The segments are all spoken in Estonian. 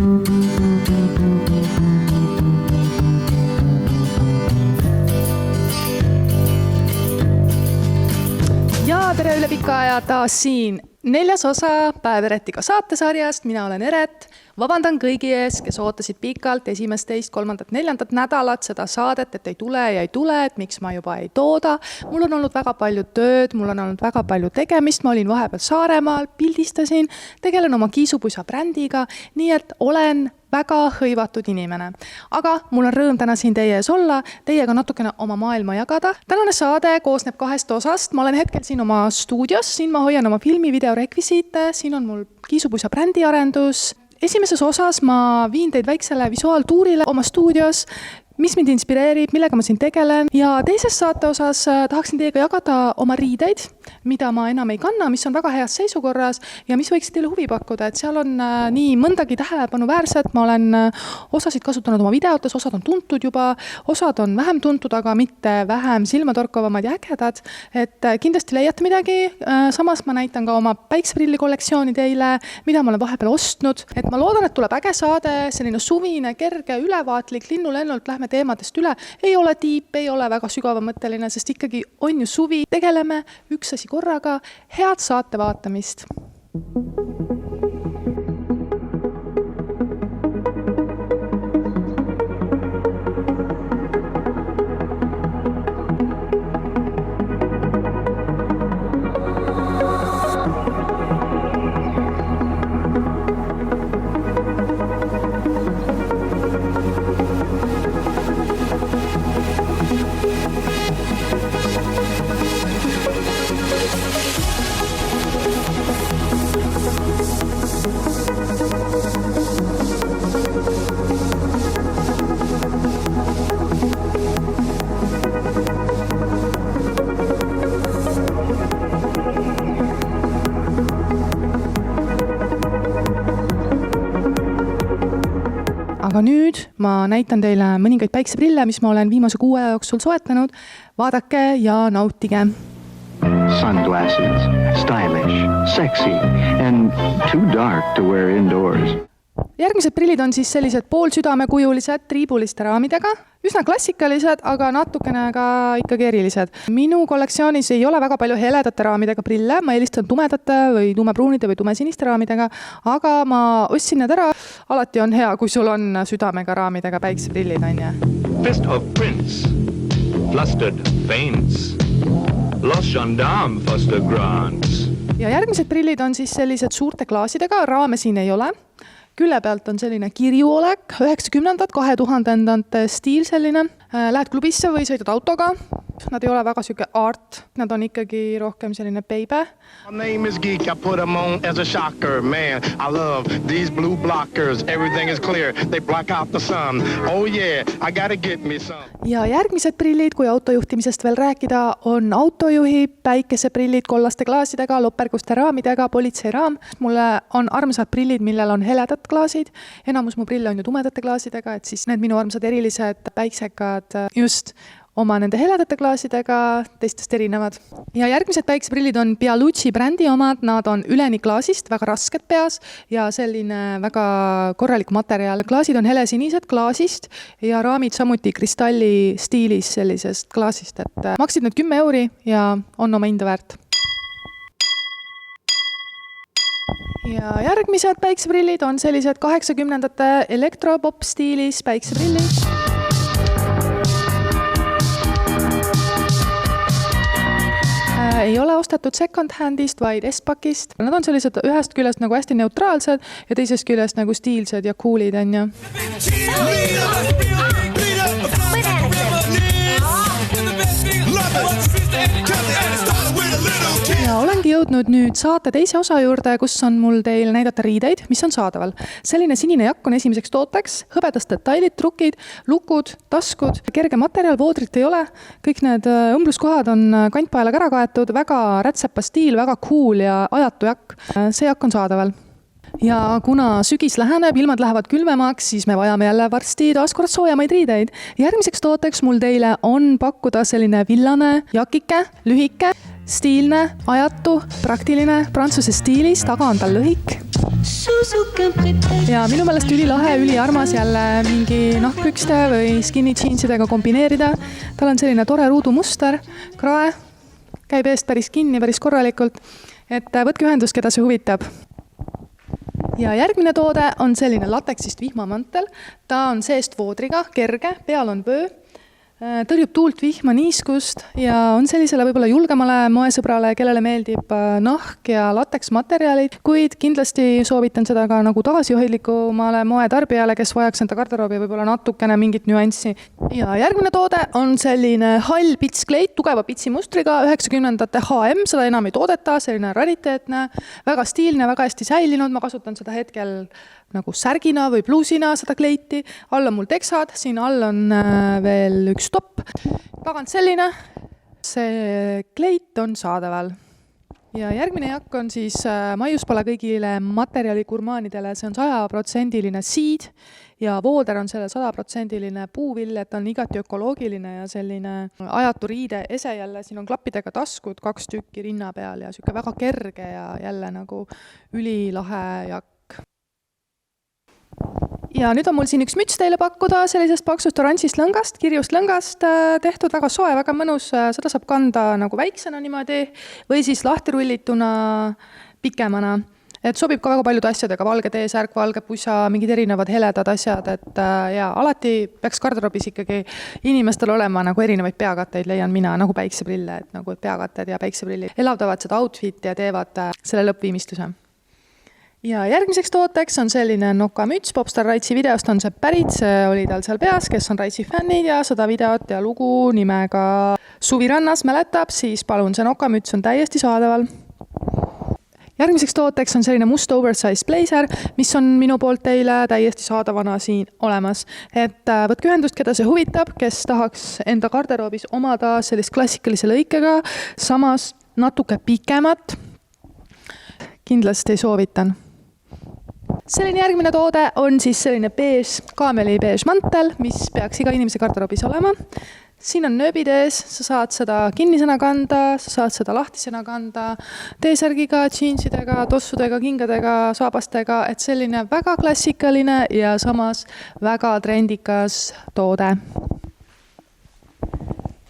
Ja tere üle pika aja taas siin 4. osa Päev Eretiga saatesarjast. Mina olen Eret. Vabandan kõigi ees, kes ootasid pikalt 1., 2., 3., 4. nädalat seda saadet, et ei tule ja ei tule, et miks ma juba ei tooda. Mul on olnud väga palju tööd, mul on olnud väga palju tegemist. Ma olin vahepeal Saaremaal, pildistasin, tegelen oma kiisupuisa brändiga, nii et olen väga hõivatud inimene. Aga mul on rõõm täna siin teie ees olla, teiega natukene oma maailma jagada. Tänane saade koosneb 2 osast. Ma olen hetkel siin oma stuudios, siin ma hoian oma filmi videorekvisiite, siin on mul kiisupuisa brändiarendus. Esimeses osas ma viin teid väiksele visuaaltuurile oma stuudios, mis mind inspireerib, millega ma siin tegelen. Ja teises saate osas tahaksin teiega jagada oma riideid, mida ma enam ei kanna, mis on väga heas seisukorras ja mis võiksid teile huvi pakkuda. Et seal on nii mõndagi tähelepanuväärset. Ma olen osasid kasutanud oma videotes, osad on tuntud juba, osad on vähem tuntud, aga mitte vähem silmatorkavamad ja ägedad. Et kindlasti leiate midagi. Samas ma näitan ka oma päikseprilli kollektsiooni teile, mida ma olen vahepeal ostnud. Et ma loodan, et tuleb äge saade, selline suvine, kerge, ülevaatlik, linnulennult lähme teemadest üle. Ei ole tiip, ei ole väga sügavamõtteline, sest ikkagi on ju suvi. Tegeleme üks asi korraga. Head saate vaatamist! Aga nüüd ma näitan teile mõningaid päikseprille, mis ma olen viimase 6 aja jooksul soetanud. Vaadake ja nautige. Sunglasses, stylish, sexy and too dark to wear indoors. Järgmised prillid on siis sellised poolsüdamekujulised triibuliste raamidega. Üsna klassikalised, aga natukene ka ikkagi erilised. Minu kollektsioonis ei ole väga palju heledate raamidega prille. Ma eelistan tumedate või tumepruunide või tumesiniste raamidega, aga ma ostsin need ära. Alati on hea, kui sul on südamega raamidega päikseprillid, on ja. Fist of Prince, flustered faints, lost gendarme foster grants. Ja järgmised prillid on siis sellised suurte klaasidega, raame siin ei ole. Külle pealt on selline kirjuolek, 90. 2000. stiil selline. Lähed klubisse või sõidad autoga. Nad ei ole väga süke art, nad on ikkagi rohkem selline baby. My name is Geek, I put them on as a shocker, man. I love these blue blockers, everything is clear, they block out the sun. Oh yeah, I gotta get me some. Ja järgmised prillid, kui autojuhtimisest veel rääkida, on autojuhi, päikeseprillid, kollaste klaasidega, loperguste raamidega, politseiraam. Mulle on armsad prillid, millel on heledad klaasid. Enamus mu prille on ju tumedate klaasidega, et siis need minu armsad erilised päiksekad just oma nende heledate klaasidega teistest erinevad. Ja järgmised päikseprillid on Bialucci brändi omad, nad on üleni klaasist, väga rasked peas ja selline väga korralik materjal. Klaasid on helesinised klaasist ja raamid samuti kristalli stiilis sellisest klaasist, et maksid need 10 € ja on oma hinda väärt. Ja järgmised päikseprillid on sellised 80. elektropop stiilis päikseprillid. Ei ole ostetud second handist, vaid S-pakist. Nad on sellised ühest küljest nagu hästi neutraalsed ja teisest küljest nagu stiilsed ja coolid, on ju. Ja olengi jõudnud nüüd saate teise osa juurde, kus on mul teil näidata riideid, mis on saadaval. Selline sinine jakk on esimeseks tooteks, hõbedast detailid, trukid, lukud, taskud, kerge materjal, voodrit ei ole. Kõik need õmbluskohad on kantpaelaga ära kaetud, väga rätsepa stiil, väga cool ja ajatu jakk. See jakk on saadaval. Ja kuna sügis läheneb, ilmad lähevad külmemaks, siis me vajame jälle varsti taaskord soojamaid riideid. Järgmiseks tooteks mul teile on pakkuda selline villane jakike, lühike, stiilne, ajatu, praktiline, prantsuse stiilis, taga on tal lõhik. ja minu meelest ülilahe, üliarmas jälle mingi nahkpükste või skinny jeansidega kombineerida. Tal on selline tore ruudumuster, krae, käib eest päris kinni, päris korralikult, et võtke ühendust, keda see huvitab. Ja järgmine toode on selline lateksist vihmamantel. Ta on seest voodriga, kerge, peal on vöö, tõrjub tuult, vihma, niiskust ja on sellisele võib-olla julgemale moesõbrale, kellele meeldib nahk ja lateksmaterjalid, kuid kindlasti soovitan seda ka nagu tagasihoidlikumale moetarbijale, kes vajaks enda garderoobi võib-olla natukene mingit nüanssi. Ja järgmine toode on selline hall pitskleit, tugeva pitsimustriga, 90ndate HM, seda enam ei toodeta, selline rariteetne, väga stiilne, väga hästi säilinud, ma kasutan seda hetkel nagu särgina või bluusina seda kleiti. All on mul teksad, siin all on veel üks topp. Pagant selline, see kleit on saadaval. Ja järgmine jakk on siis maiuspala kõigile materjaligurmaanidele, see on 100% seed ja vooder on selle 100% puuvill, et on igati ökoloogiline ja selline ajatu riide ese jälle, siin on klappidega taskud, 2 tükki rinna peal ja siuke väga kerge ja jälle nagu ülilahe jakk. Ja nüüd on mul siin üks müts teile pakkuda sellisest paksust oranžist lõngast, kirjust lõngast tehtud, väga soe, väga mõnus, seda saab kanda nagu väiksena niimoodi või siis lahtirullituna pikemana. Et sobib ka väga paljude asjadega, valge T-särk, valge pusa, mingid erinevad heledad asjad, et ja alati peaks garderoobis ikkagi inimestel olema nagu erinevaid peakatteid, leian mina, nagu päikseprille, et nagu peakatted ja päikseprillid elavdavad seda outfiti ja teevad selle lõppviimistluse. Ja järgmiseks tooteks on selline nokamüts, Popstar Raitsi videost on see pärit, see oli tal seal peas, kes on Raitsi fännid ja seda videot ja lugu nimega Suvirannas mäletab, siis palun, see nokamüts on täiesti saadaval. Järgmiseks tooteks on selline must oversized blazer, mis on minu poolt teile täiesti saadavana siin olemas. Et võtke ühendust, keda see huvitab, kes tahaks enda garderoobis omada sellist klassikalise lõikega, samas natuke pikemat, kindlasti soovitan. Selline järgmine toode on siis selline beež, kaameli beež mantel, mis peaks iga inimese garderoobis olema. Siin on nööbid ees, sa saad seda kinnisena kanda, sa saad seda lahtisena kanda, T-särgiga, jeansidega, tossudega, kingadega, saabastega, et selline väga klassikaline ja samas väga trendikas toode.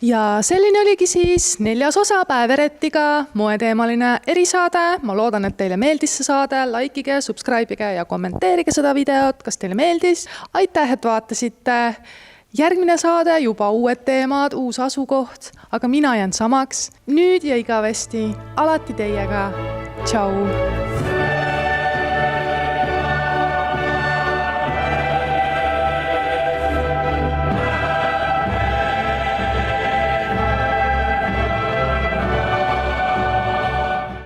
Ja selline oligi siis 4. osa Päev Eretiga moeteemaline erisaade. Ma loodan, et teile meeldis see saade. Likeige, subscribeige ja kommenteerige seda videot, kas teile meeldis. Aitäh, et vaatasite. Järgmine saade, juba uued teemad, uus asukoht, aga mina jään samaks. Nüüd ja igavesti alati teiega. Tšau!